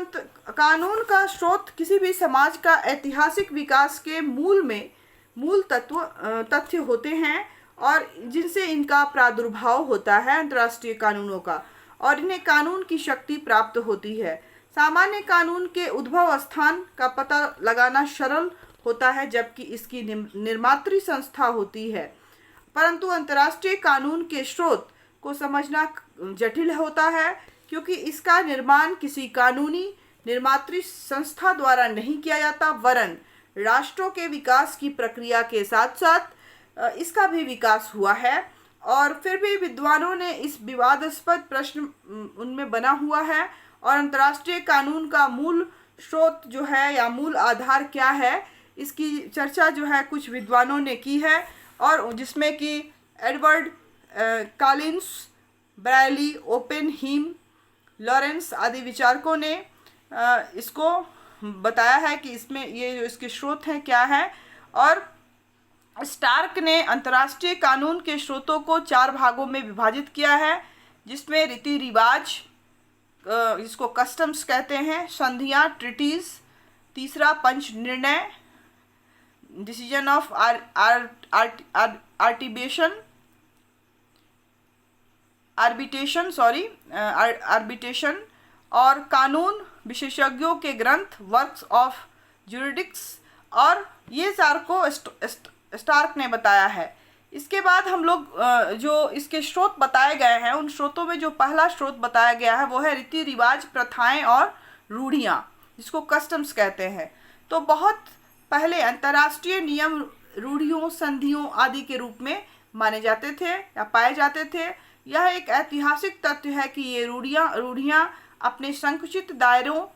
S1: कानून का स्रोत किसी भी समाज का ऐतिहासिक विकास के मूल तथ्य होते हैं और जिनसे इनका प्रादुर्भाव होता है अंतर्राष्ट्रीय कानूनों का, और इन्हें कानून की शक्ति प्राप्त होती है। सामान्य कानून के उद्भव स्थान का पता लगाना सरल होता है जबकि इसकी निर्मात्री संस्था होती है, परंतु अंतर्राष्ट्रीय कानून के स्रोत को समझना जटिल होता है क्योंकि इसका निर्माण किसी कानूनी निर्मात्री संस्था द्वारा नहीं किया जाता, वरन राष्ट्रों के विकास की प्रक्रिया के साथ साथ इसका भी विकास हुआ है। और फिर भी विद्वानों ने इस विवादास्पद प्रश्न उनमें बना हुआ है, और अंतर्राष्ट्रीय कानून का मूल स्रोत जो है या मूल आधार क्या है, इसकी चर्चा जो है कुछ विद्वानों ने की है, और जिसमें कि एडवर्ड कॉलिंस, ब्रायली, ओपेनहीम, लॉरेंस आदि विचारकों ने इसको बताया है कि इसमें ये जो इसके स्रोत हैं क्या है। और स्टार्क ने अंतर्राष्ट्रीय कानून के स्रोतों को 4 भागों में विभाजित किया है, जिसमें रीति रिवाज, जिसको कस्टम्स कहते हैं, संधियाँ, ट्रिटीज, तीसरा पंच निर्णय, डिसीजन ऑफ आर्बिट्रेशन, और कानून विशेषज्ञों के ग्रंथ, वर्क्स ऑफ ज्यूरिडिक्स, और ये 4 को स्टार्क ने बताया है। इसके बाद हम लोग जो इसके स्रोत बताए गए हैं, उन स्रोतों में जो पहला स्रोत बताया गया है वो है रीति रिवाज, प्रथाएं और रूढ़ियाँ, जिसको कस्टम्स कहते हैं। तो बहुत पहले अंतर्राष्ट्रीय नियम रूढ़ियों, संधियों आदि के रूप में माने जाते थे या पाए जाते थे। यह एक ऐतिहासिक तथ्य है कि ये रूढ़ियाँ अपने संकुचित दायरों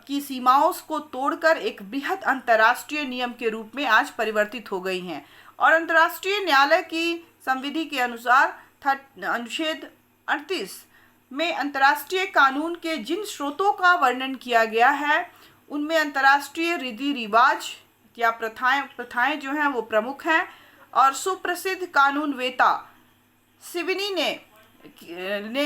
S1: की सीमाओं को तोड़कर एक बृहद अंतर्राष्ट्रीय नियम के रूप में आज परिवर्तित हो गई हैं। और अंतर्राष्ट्रीय न्यायालय की संविधि के अनुसार अनुच्छेद 38 में अंतर्राष्ट्रीय कानून के जिन स्रोतों का वर्णन किया गया है, उनमें अंतर्राष्ट्रीय रीति रिवाज या प्रथाएं जो हैं वो प्रमुख हैं। और सुप्रसिद्ध कानूनवेता सिविनी ने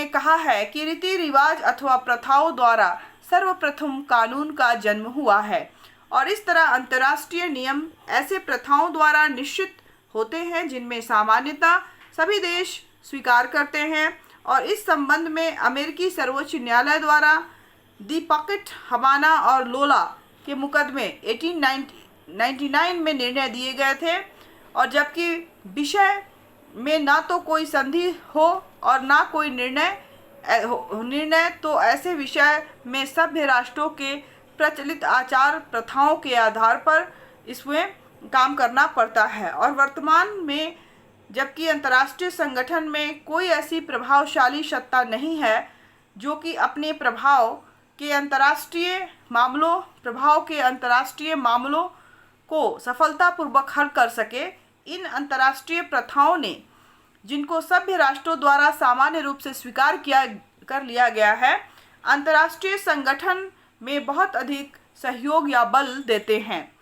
S1: कहा है कि रीति रिवाज अथवा प्रथाओं द्वारा सर्वप्रथम कानून का जन्म हुआ है, और इस तरह अंतर्राष्ट्रीय नियम ऐसे प्रथाओं द्वारा निश्चित होते हैं जिनमें सामान्यतः सभी देश स्वीकार करते हैं। और इस संबंध में अमेरिकी सर्वोच्च न्यायालय द्वारा दी पॉकेट, हवाना और लोला के मुकदमे 1899 में निर्णय दिए गए थे। और जबकि विषय में ना तो कोई संधि हो और ना कोई निर्णय, तो ऐसे विषय में सभ्य राष्ट्रों के प्रचलित आचार प्रथाओं के आधार पर इसमें काम करना पड़ता है। और वर्तमान में जबकि अंतर्राष्ट्रीय संगठन में कोई ऐसी प्रभावशाली सत्ता नहीं है जो कि अपने प्रभाव के अंतर्राष्ट्रीय मामलों को सफलतापूर्वक हल कर सके, इन अंतर्राष्ट्रीय प्रथाओं ने, जिनको सभ्य राष्ट्रों द्वारा सामान्य रूप से स्वीकार कर लिया गया है, अंतर्राष्ट्रीय संगठन में बहुत अधिक सहयोग या बल देते हैं।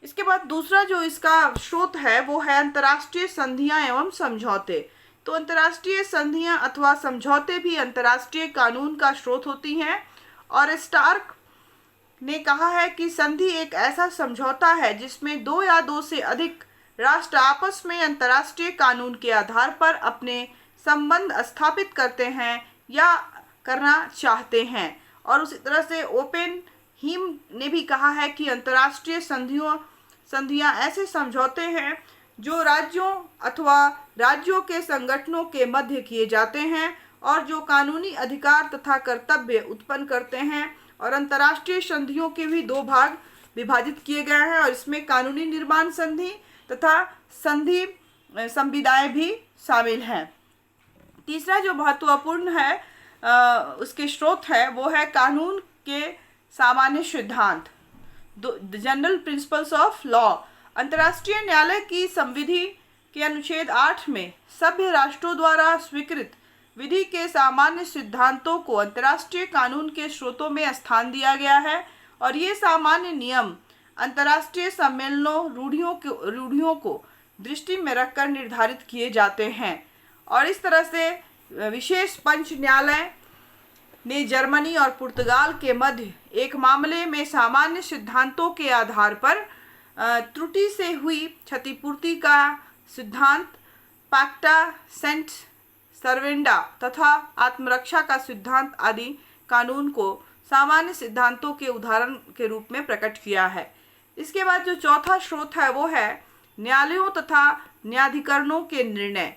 S1: इसके बाद दूसरा जो इसका स्रोत है वो है अंतर्राष्ट्रीय संधियां एवं समझौते, तो अंतर्राष्ट्रीय संधियां अथवा समझौते भी अंतर्राष्ट्रीय कानून का स्रोत होती हैं। और स्टार्क ने कहा है कि संधि एक ऐसा समझौता है जिसमें दो या दो से अधिक राष्ट्र आपस में अंतर्राष्ट्रीय कानून के आधार पर अपने संबंध स्थापित करते हैं या करना चाहते हैं। और उसी तरह से ओपन हीम ने भी कहा है कि अंतर्राष्ट्रीय संधियां ऐसे समझौते हैं जो राज्यों अथवा राज्यों के संगठनों के मध्य किए जाते हैं और जो कानूनी अधिकार तथा कर्तव्य उत्पन्न करते हैं। और अंतर्राष्ट्रीय संधियों के भी दो भाग विभाजित किए गए हैं और इसमें कानूनी निर्माण संधि तथा संधि संविदाएं भी शामिल हैं। तीसरा जो महत्वपूर्ण है उसके स्रोत है वो है कानून के सामान्य सिद्धांत, जनरल प्रिंसिपल्स ऑफ लॉ। अंतर्राष्ट्रीय न्यायालय की संविधि के अनुच्छेद 8 में सभ्य राष्ट्रों द्वारा स्वीकृत विधि के सामान्य सिद्धांतों को अंतर्राष्ट्रीय कानून के स्रोतों में स्थान दिया गया है। और ये सामान्य नियम अंतर्राष्ट्रीय सम्मेलनों रूढ़ियों को दृष्टि में रखकर निर्धारित किए जाते हैं। और इस तरह से विशेष पंच न्यायालय ने जर्मनी और पुर्तगाल के मध्य एक मामले में सामान्य सिद्धांतों के आधार पर त्रुटि से हुई क्षतिपूर्ति का सिद्धांत, पैक्टा सेंट सर्वेंडा तथा आत्मरक्षा का सिद्धांत आदि कानून को सामान्य सिद्धांतों के उदाहरण के रूप में प्रकट किया है। इसके बाद जो चौथा स्रोत है वो है न्यायालयों तथा न्यायाधिकरणों के निर्णय।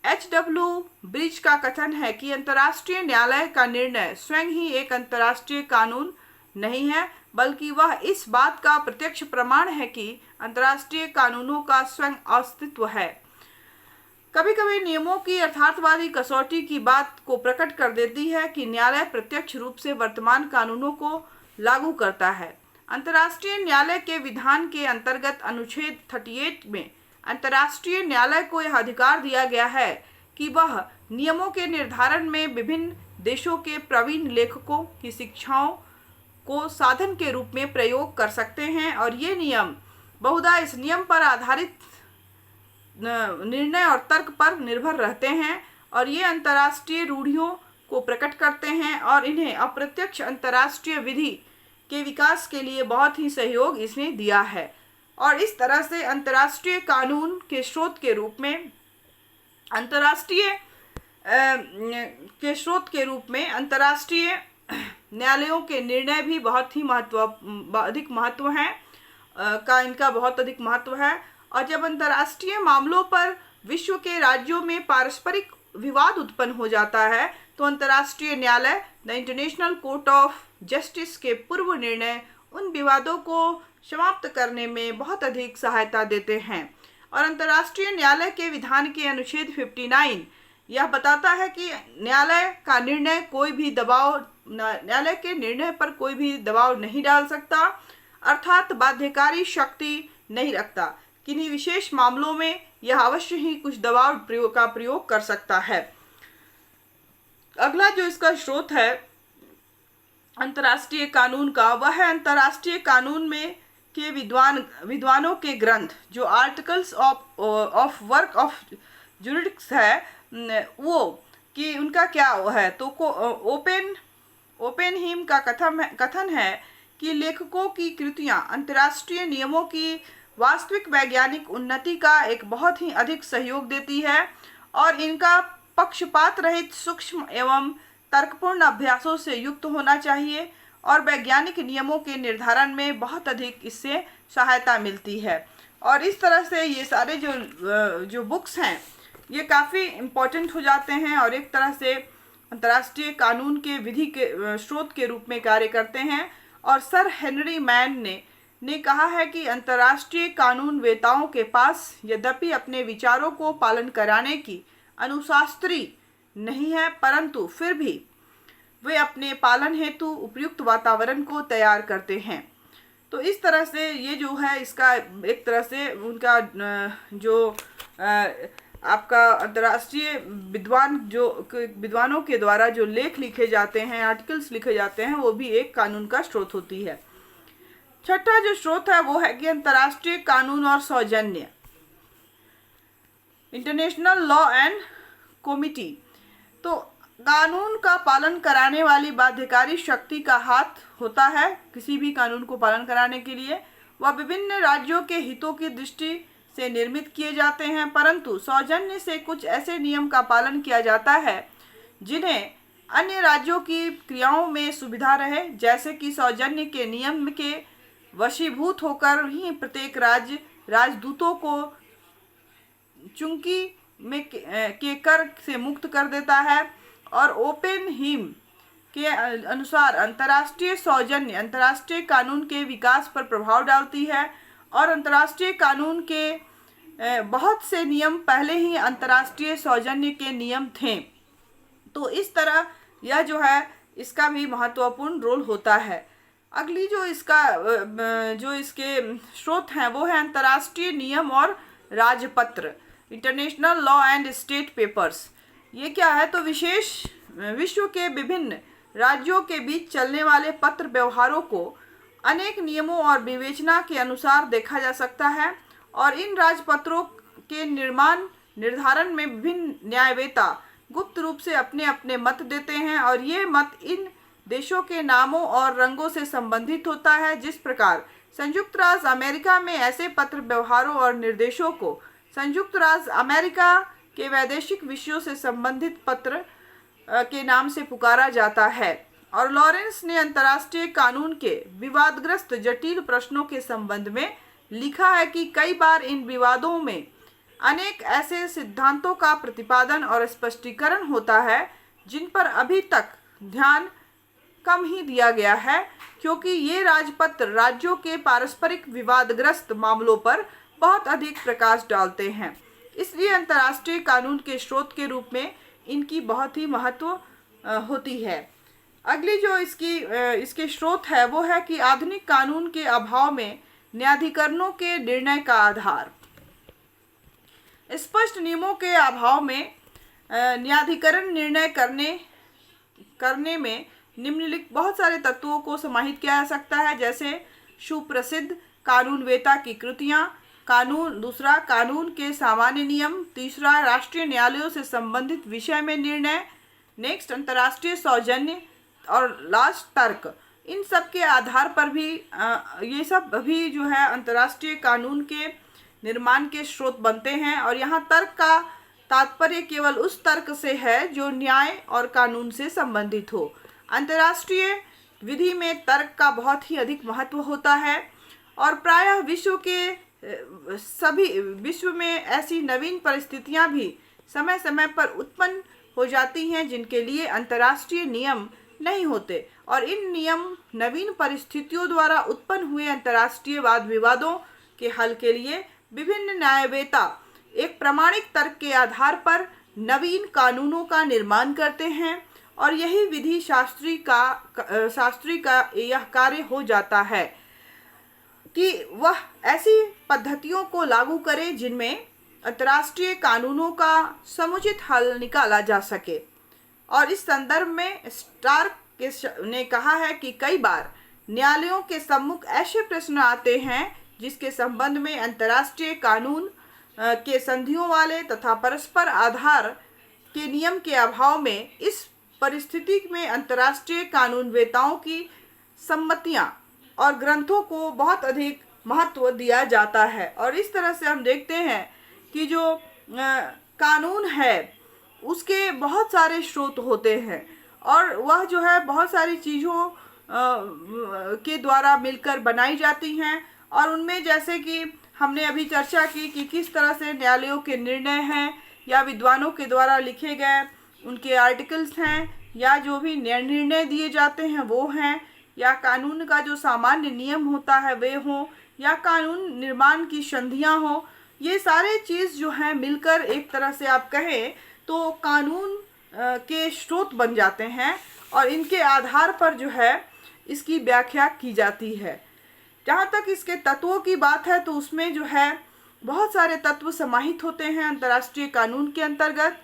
S1: H.W. ब्रिज का कथन है कि अंतर्राष्ट्रीय न्यायालय का निर्णय स्वयं ही एक अंतर्राष्ट्रीय कानून नहीं है, बल्कि वह इस बात का प्रत्यक्ष प्रमाण है कि अंतर्राष्ट्रीय कानूनों का स्वयं अस्तित्व है। कभी कभी नियमों की यथार्थवादी कसौटी की बात को प्रकट कर देती है कि न्यायालय प्रत्यक्ष रूप से वर्तमान कानूनों को लागू करता है। अंतर्राष्ट्रीय न्यायालय के विधान के अंतर्गत अनुच्छेद 38 में अंतर्राष्ट्रीय न्यायालय को यह अधिकार दिया गया है कि वह नियमों के निर्धारण में विभिन्न देशों के प्रवीण लेखकों की शिक्षाओं को साधन के रूप में प्रयोग कर सकते हैं। और ये नियम बहुधा इस नियम पर आधारित निर्णय और तर्क पर निर्भर रहते हैं और ये अंतर्राष्ट्रीय रूढ़ियों को प्रकट करते हैं और इन्हें अप्रत्यक्ष अंतर्राष्ट्रीय विधि के विकास के लिए बहुत ही सहयोग इसने दिया है। और इस तरह से अंतर्राष्ट्रीय कानून के स्रोत के रूप में अंतर्राष्ट्रीय न्यायालयों के निर्णय भी बहुत ही अधिक महत्व है का इनका बहुत अधिक महत्व है। और जब अंतर्राष्ट्रीय मामलों पर विश्व के राज्यों में पारस्परिक विवाद उत्पन्न हो जाता है तो अंतर्राष्ट्रीय न्यायालय the international court of justice के पूर्व निर्णय उन विवादों को समाप्त करने में बहुत अधिक सहायता देते हैं। और अंतर्राष्ट्रीय न्यायालय के विधान के अनुच्छेद 59 यह बताता है कि न्यायालय के निर्णय पर कोई भी दबाव नहीं डाल सकता, अर्थात बाध्यकारी शक्ति नहीं रखता। किन्हीं विशेष मामलों में यह अवश्य ही कुछ दबाव का प्रयोग कर सकता है। अगला जो इसका स्रोत है अंतर्राष्ट्रीय कानून का वह है अंतर्राष्ट्रीय कानून में के विद्वानों के ग्रंथ जो आर्टिकल्स ऑफ वर्क ऑफ जूरिडिक्स है वो कि उनका क्या है। तो ओपन हीम का कथन है कि लेखकों की कृतियां अंतर्राष्ट्रीय नियमों की वास्तविक वैज्ञानिक उन्नति का एक बहुत ही अधिक सहयोग देती है और इनका पक्षपात रहित सूक्ष्म एवं तर्कपूर्ण अभ्यासों से युक्त होना चाहिए और वैज्ञानिक नियमों के निर्धारण में बहुत अधिक इससे सहायता मिलती है। और इस तरह से ये सारे जो बुक्स हैं ये काफ़ी इम्पोर्टेंट हो जाते हैं और एक तरह से अंतर्राष्ट्रीय कानून के विधि के स्रोत के रूप में कार्य करते हैं। और सर हेनरी मैन ने कहा है कि अंतर्राष्ट्रीय कानून वेताओं के पास यद्यपि अपने विचारों को पालन कराने की अनुशास्त्री नहीं है, परंतु फिर भी वे अपने पालन हेतु उपयुक्त वातावरण को तैयार करते हैं। तो इस तरह से ये जो है इसका एक तरह से उनका जो आपका अंतर्राष्ट्रीय विद्वानों के द्वारा जो लेख लिखे जाते हैं, आर्टिकल्स लिखे जाते हैं, वो भी एक कानून का स्रोत होती है। छठा जो स्रोत है वो है कि अंतर्राष्ट्रीय कानून और सौजन्य, इंटरनेशनल लॉ एंड कमेटी। तो कानून का पालन कराने वाली बाध्यकारी शक्ति का हाथ होता है किसी भी कानून को पालन कराने के लिए। वह विभिन्न राज्यों के हितों की दृष्टि से निर्मित किए जाते हैं, परंतु सौजन्य से कुछ ऐसे नियम का पालन किया जाता है जिन्हें अन्य राज्यों की क्रियाओं में सुविधा रहे। जैसे कि सौजन्य के नियम के वशीभूत होकर ही प्रत्येक राज्य राजदूतों को चूंकि में के कर से मुक्त कर देता है, और ओपेनहीम के अनुसार अंतर्राष्ट्रीय सौजन्य अंतर्राष्ट्रीय कानून के विकास पर प्रभाव डालती है, और अंतर्राष्ट्रीय कानून के बहुत से नियम पहले ही अंतर्राष्ट्रीय सौजन्य के नियम थे। तो इस तरह यह जो है इसका भी महत्वपूर्ण रोल होता है। अगली जो इसके स्रोत हैं वो है अंतर्राष्ट्रीय नियम और राजपत्र, international law and state papers. ये क्या है? तो विश्व के विभिन्न राज्यों के बीच चलने वाले पत्र व्यवहारों को अनेक नियमों और विवेचना के अनुसार देखा जा सकता है, और इन राजपत्रों के निर्धारण में विभिन्न न्यायवेत्ता गुप्त रूप से अपने अपने मत देते हैं, और ये मत इन देशों के नामों और रंगों से संबंधित होता है। जिस प्रकार संयुक्त राज्य अमेरिका में ऐसे पत्र व्यवहारों और निर्देशों को संयुक्त राज्य अमेरिका के वैदेशिक विषयों से संबंधित पत्र के नाम से पुकारा जाता है। और लॉरेंस ने अंतर्राष्ट्रीय कानून के विवादग्रस्त जटिल प्रश्नों के संबंध में लिखा है कि कई बार इन विवादों में अनेक ऐसे सिद्धांतों का प्रतिपादन और स्पष्टीकरण होता है जिन पर अभी तक ध्यान कम ही दिया गया है, क्योंकि ये राजपत्र राज्यों के पारस्परिक विवादग्रस्त मामलों पर बहुत अधिक प्रकाश डालते हैं। इसलिए अंतर्राष्ट्रीय कानून के स्रोत के रूप में इनकी बहुत ही महत्व होती है। अगली जो इसके स्रोत है वो है कि आधुनिक कानून के अभाव में न्यायाधिकरणों के निर्णय का आधार। स्पष्ट नियमों के अभाव में न्यायाधिकरण निर्णय करने में निम्नलिखित बहुत सारे तत्वों को समाहित किया जा सकता है, जैसे सुप्रसिद्ध कानूनवेत्ता की कृतियाँ, दूसरा कानून के सामान्य नियम, तीसरा राष्ट्रीय न्यायालयों से संबंधित विषय में निर्णय, नेक्स्ट अंतर्राष्ट्रीय सौजन्य, और लास्ट तर्क। इन सब के आधार पर भी ये सब भी जो है अंतर्राष्ट्रीय कानून के निर्माण के स्रोत बनते हैं। और यहाँ तर्क का तात्पर्य केवल उस तर्क से है जो न्याय और कानून से संबंधित हो। अंतर्राष्ट्रीय विधि में तर्क का बहुत ही अधिक महत्व होता है, और प्रायः विश्व में ऐसी नवीन परिस्थितियां भी समय समय पर उत्पन्न हो जाती हैं जिनके लिए अंतर्राष्ट्रीय नियम नहीं होते, और इन नवीन परिस्थितियों द्वारा उत्पन्न हुए अंतर्राष्ट्रीय वाद विवादों के हल के लिए विभिन्न न्यायवेत्ता एक प्रामाणिक तर्क के आधार पर नवीन कानूनों का निर्माण करते हैं, और यही विधि शास्त्री का यह कार्य हो जाता है कि वह ऐसी पद्धतियों को लागू करे जिनमें अंतर्राष्ट्रीय कानूनों का समुचित हल निकाला जा सके। और इस संदर्भ में स्टार्क ने कहा है कि कई बार न्यायालयों के सम्मुख ऐसे प्रश्न आते हैं जिसके संबंध में अंतर्राष्ट्रीय कानून के संधियों वाले तथा परस्पर आधार के नियम के अभाव में इस परिस्थिति में अंतर्राष्ट्रीय कानूनवेत्ताओं की सम्मतियां और ग्रंथों को बहुत अधिक महत्व दिया जाता है। और इस तरह से हम देखते हैं कि जो कानून है उसके बहुत सारे स्रोत होते हैं, और वह जो है बहुत सारी चीज़ों के द्वारा मिलकर बनाई जाती हैं। और उनमें जैसे कि हमने अभी चर्चा की कि किस तरह से न्यायालयों के निर्णय हैं, या विद्वानों के द्वारा लिखे गए उनके आर्टिकल्स हैं, या जो भी निर्णय दिए जाते हैं वो हैं, या कानून का जो सामान्य नियम होता है वे हों, या कानून निर्माण की संधियां हों, ये सारे चीज़ जो हैं मिलकर एक तरह से आप कहें तो कानून के स्रोत बन जाते हैं, और इनके आधार पर जो है इसकी व्याख्या की जाती है। जहाँ तक इसके तत्वों की बात है तो उसमें जो है बहुत सारे तत्व समाहित होते हैं अंतर्राष्ट्रीय कानून के अंतर्गत।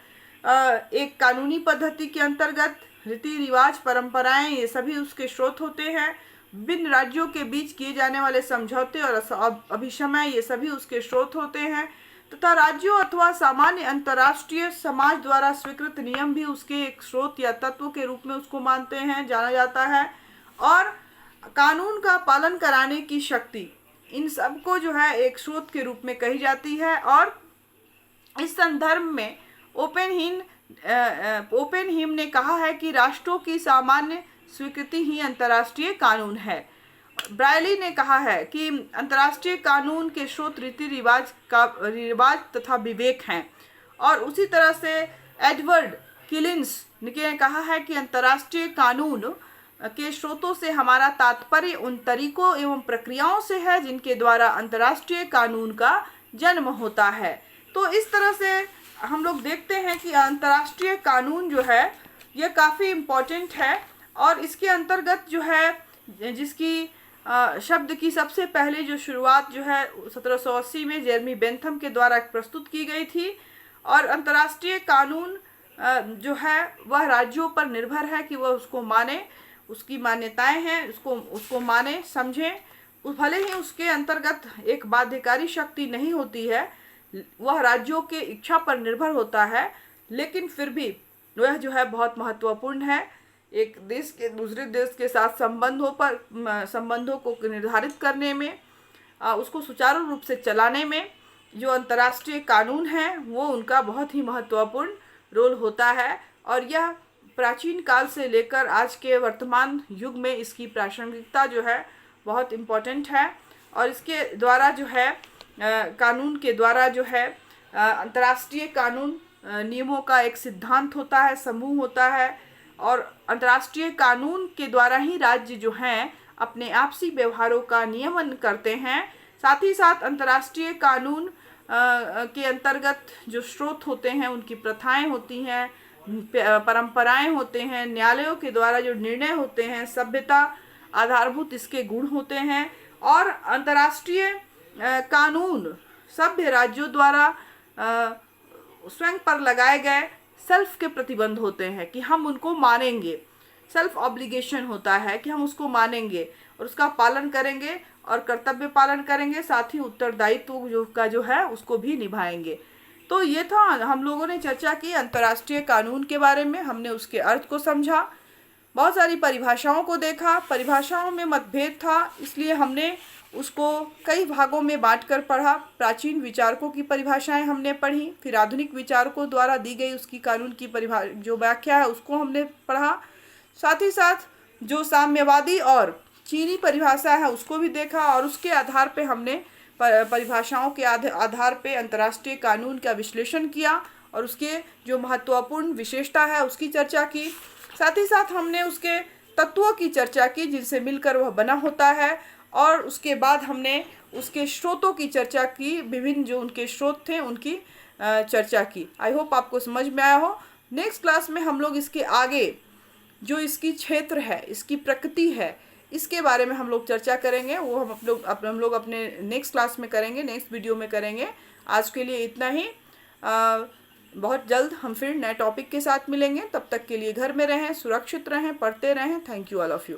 S1: एक कानूनी पद्धति के अंतर्गत रीति रिवाज, परंपराएं, ये सभी उसके स्रोत होते हैं। विभिन्न राज्यों के बीच किए जाने वाले समझौते और अभिसमय, ये सभी उसके स्रोत होते हैं। तथा राज्यों अथवा सामान्य अंतर्राष्ट्रीय समाज द्वारा स्वीकृत नियम भी उसके एक स्रोत या तत्व के रूप में उसको मानते हैं, जाना जाता है। और कानून का पालन कराने की शक्ति, इन सब को जो है एक स्रोत के रूप में कही जाती है। और इस संदर्भ में ओपेनहीम ने कहा है कि राष्ट्रों की सामान्य स्वीकृति ही अंतर्राष्ट्रीय कानून है। ब्रायली ने कहा है कि अंतर्राष्ट्रीय कानून के स्रोत रीति रिवाज तथा विवेक हैं। और उसी तरह से एडवर्ड किलिंस ने कहा है कि अंतर्राष्ट्रीय कानून के स्रोतों से हमारा तात्पर्य उन तरीकों एवं प्रक्रियाओं से है जिनके द्वारा अंतर्राष्ट्रीय कानून का जन्म होता है। तो इस तरह से हम लोग देखते हैं कि अंतर्राष्ट्रीय कानून जो है ये काफ़ी इम्पोर्टेंट है। और इसके अंतर्गत जो है जिसकी शब्द की सबसे पहले जो शुरुआत जो है 1780 में जेरमी बेंथम के द्वारा प्रस्तुत की गई थी। और अंतर्राष्ट्रीय कानून जो है वह राज्यों पर निर्भर है कि वह उसको माने, उसकी मान्यताएं हैं, उसको माने, समझें। भले ही उसके अंतर्गत एक बाध्यकारी शक्ति नहीं होती है, वह राज्यों के इच्छा पर निर्भर होता है, लेकिन फिर भी वह जो है बहुत महत्वपूर्ण है। एक देश के दूसरे देश के साथ संबंधों को निर्धारित करने में, उसको सुचारू रूप से चलाने में जो अंतर्राष्ट्रीय कानून है वो उनका बहुत ही महत्वपूर्ण रोल होता है। और यह प्राचीन काल से लेकर आज के वर्तमान युग में इसकी प्रासंगिकता जो है बहुत इम्पोर्टेंट है। और इसके द्वारा जो है कानून के द्वारा जो है अंतर्राष्ट्रीय कानून नियमों का एक सिद्धांत होता है, समूह होता है। और अंतर्राष्ट्रीय कानून के द्वारा ही राज्य जो हैं अपने आपसी व्यवहारों का नियमन करते हैं। साथ ही साथ अंतर्राष्ट्रीय कानून के अंतर्गत जो स्रोत होते हैं उनकी प्रथाएं होती हैं, परंपराएं होते हैं, न्यायालयों के द्वारा जो निर्णय होते हैं, सभ्यता आधारभूत इसके गुण होते हैं। और अंतर्राष्ट्रीय कानून सभ्य राज्यों द्वारा स्वयं पर लगाए गए सेल्फ के प्रतिबंध होते हैं कि हम उनको मानेंगे। सेल्फ ऑब्लिगेशन होता है कि हम उसको मानेंगे और उसका पालन करेंगे और कर्तव्य पालन करेंगे, साथ ही उत्तरदायित्व जो है उसको भी निभाएंगे। तो ये था, हम लोगों ने चर्चा की अंतर्राष्ट्रीय कानून के बारे में, हमने उसके अर्थ को समझा, बहुत सारी परिभाषाओं को देखा। परिभाषाओं में मतभेद था, इसलिए हमने उसको कई भागों में बांटकर पढ़ा। प्राचीन विचारकों की परिभाषाएं हमने पढ़ी, फिर आधुनिक विचारकों द्वारा दी गई उसकी कानून की जो व्याख्या है उसको हमने पढ़ा। साथ ही साथ जो साम्यवादी और चीनी परिभाषा है उसको भी देखा। और उसके आधार पे हमने परिभाषाओं के आधार पे अंतर्राष्ट्रीय कानून का विश्लेषण किया और उसके जो महत्वपूर्ण विशेषता है उसकी चर्चा की। साथ ही साथ हमने उसके तत्वों की चर्चा की जिनसे मिलकर वह बना होता है। और उसके बाद हमने उसके स्रोतों की चर्चा की, विभिन्न जो उनके स्रोत थे उनकी चर्चा की। आई होप आपको समझ में आया हो। नेक्स्ट क्लास में हम लोग इसके आगे जो इसकी क्षेत्र है, इसकी प्रकृति है, इसके बारे में हम लोग चर्चा करेंगे। वो हम लोग अपने नेक्स्ट क्लास में करेंगे, नेक्स्ट वीडियो में करेंगे। आज के लिए इतना ही। बहुत जल्द हम फिर नए टॉपिक के साथ मिलेंगे। तब तक के लिए घर में रहें, सुरक्षित रहें, पढ़ते रहें। Thank you all of you.